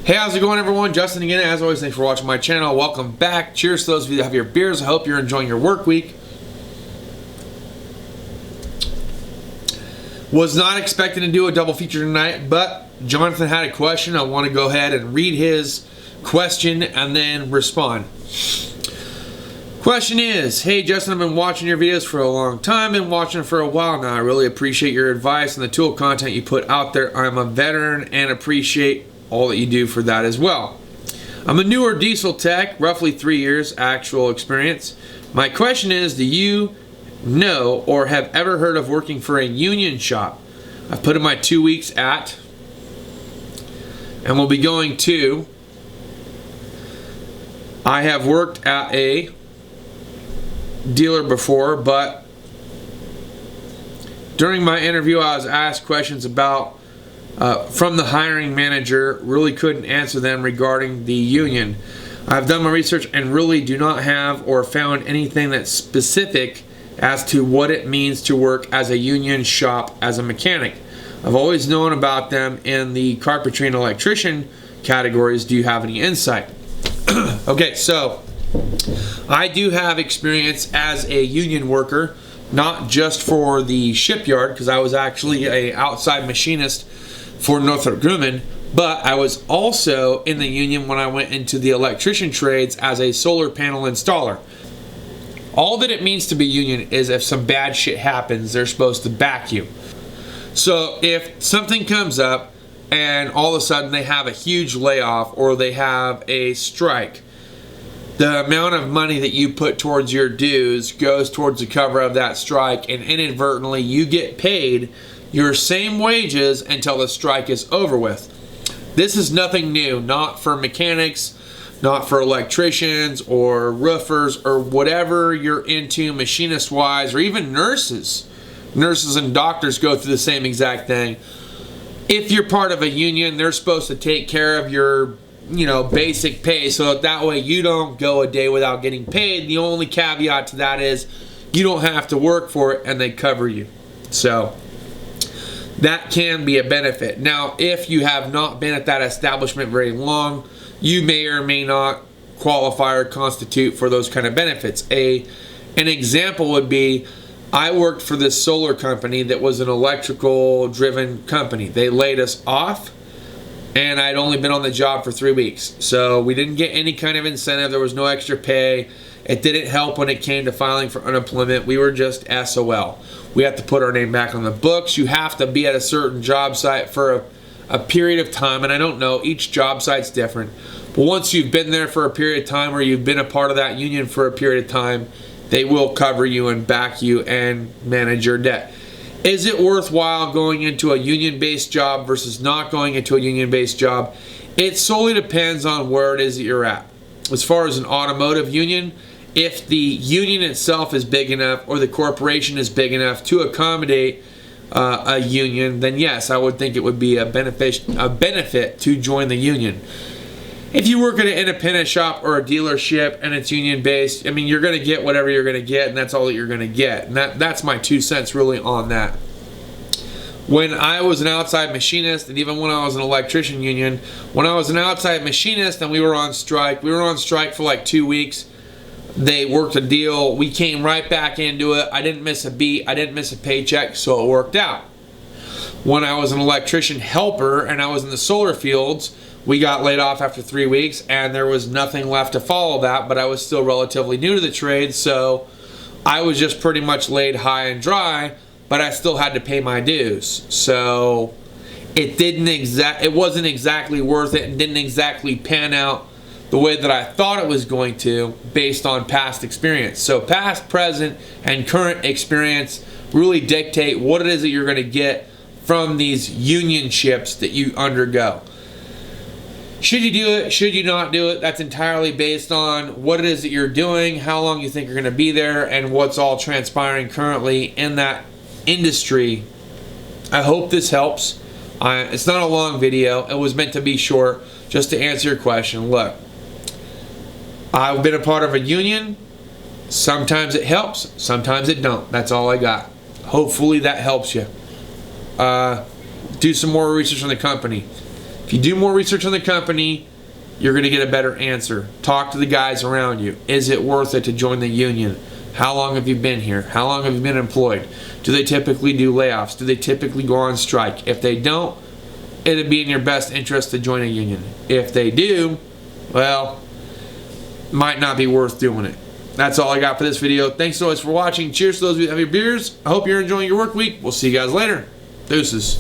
Hey, how's it going, everyone? Justin again. As always, thanks for watching my channel. Welcome back. Cheers to those of you that have your beers. I hope you're enjoying your work week. Was not expecting to do a double feature tonight, but Jonathan had a question. I want to go ahead and read his question and then respond. Question is, hey Justin, I've been watching your videos for a long time, been watching for a while now. I really appreciate your advice and the tool content you put out there. I'm a veteran and appreciate all that you do for that as well. I'm a newer diesel tech, roughly 3 years actual experience. My question is, do you know or have ever heard of working for a union shop? I've put in my 2 weeks at, and we'll be going to, I have worked at a dealer before, but during my interview I was asked questions about from the hiring manager. Really couldn't answer them regarding the union. I've done my research and really do not have or found anything that's specific as to what it means to work as a union shop as a mechanic. I've always known about them in the carpentry and electrician categories. Do you have any insight? Okay, so I do have experience as a union worker, not just for the shipyard, because I was actually an outside machinist for Northrop Grumman, but I was also in the union when I went into the electrician trades as a solar panel installer. All that it means to be union is if some bad shit happens, they're supposed to back you. So if something comes up and all of a sudden they have a huge layoff or they have a strike, the amount of money that you put towards your dues goes towards the cover of that strike, and inadvertently you get paid your same wages until the strike is over with. This is nothing new, not for mechanics, not for electricians or roofers or whatever you're into, machinist wise, or even nurses. Nurses and doctors go through the same exact thing. If you're part of a union, they're supposed to take care of your basic pay, so that way you don't go a day without getting paid. The only caveat to that is you don't have to work for it and they cover you. So that can be a benefit. Now, if you have not been at that establishment very long, you may or may not qualify or constitute for those kind of benefits. An example would be, I worked for this solar company that was an electrical driven company. They laid us off, and I'd only been on the job for 3 weeks. So we didn't get any kind of incentive. There was no extra pay. It didn't help when it came to filing for unemployment. We were just SOL. We have to put our name back on the books. You have to be at a certain job site for a period of time. And I don't know, each job site's different. But once you've been there for a period of time, or you've been a part of that union for a period of time, they will cover you and back you and manage your debt. Is it worthwhile going into a union-based job versus not going into a union-based job? It solely depends on where it is that you're at. As far as an automotive union, if the union itself is big enough or the corporation is big enough to accommodate a union, then yes, I would think it would be a benefit to join the union. If you work at an independent shop or a dealership and it's union-based, I mean, you're going to get whatever you're going to get, and that's all that you're going to get. And that's my 2 cents really on that. When I was an outside machinist, and even when I was an electrician union, when I was an outside machinist and we were on strike for like 2 weeks. They worked a deal. We came right back into it. I didn't miss a beat. I didn't miss a paycheck, so it worked out. When I was an electrician helper and I was in the solar fields, we got laid off after 3 weeks, and there was nothing left to follow that, but I was still relatively new to the trade, so I was just pretty much laid high and dry, but I still had to pay my dues. So it wasn't exactly worth it and didn't exactly pan out the way that I thought it was going to based on past experience. So past, present, and current experience really dictate what it is that you're going to get from these unionships that you undergo. Should you do it? Should you not do it? That's entirely based on what it is that you're doing, how long you think you're going to be there, and what's all transpiring currently in that industry. I hope this helps. It's not a long video. It was meant to be short, just to answer your question. Look, I've been a part of a union. Sometimes it helps, sometimes it don't. That's all I got. Hopefully that helps you. Do some more research on the company. If you do more research on the company, you're going to get a better answer. Talk to the guys around you. Is it worth it to join the union? How long have you been here? How long have you been employed? Do they typically do layoffs? Do they typically go on strike? If they don't, it'd be in your best interest to join a union. If they do, well, might not be worth doing it. That's all I got for this video. Thanks so much for watching. Cheers to those of you that have your beers. I hope you're enjoying your work week. We'll see you guys later. Deuces.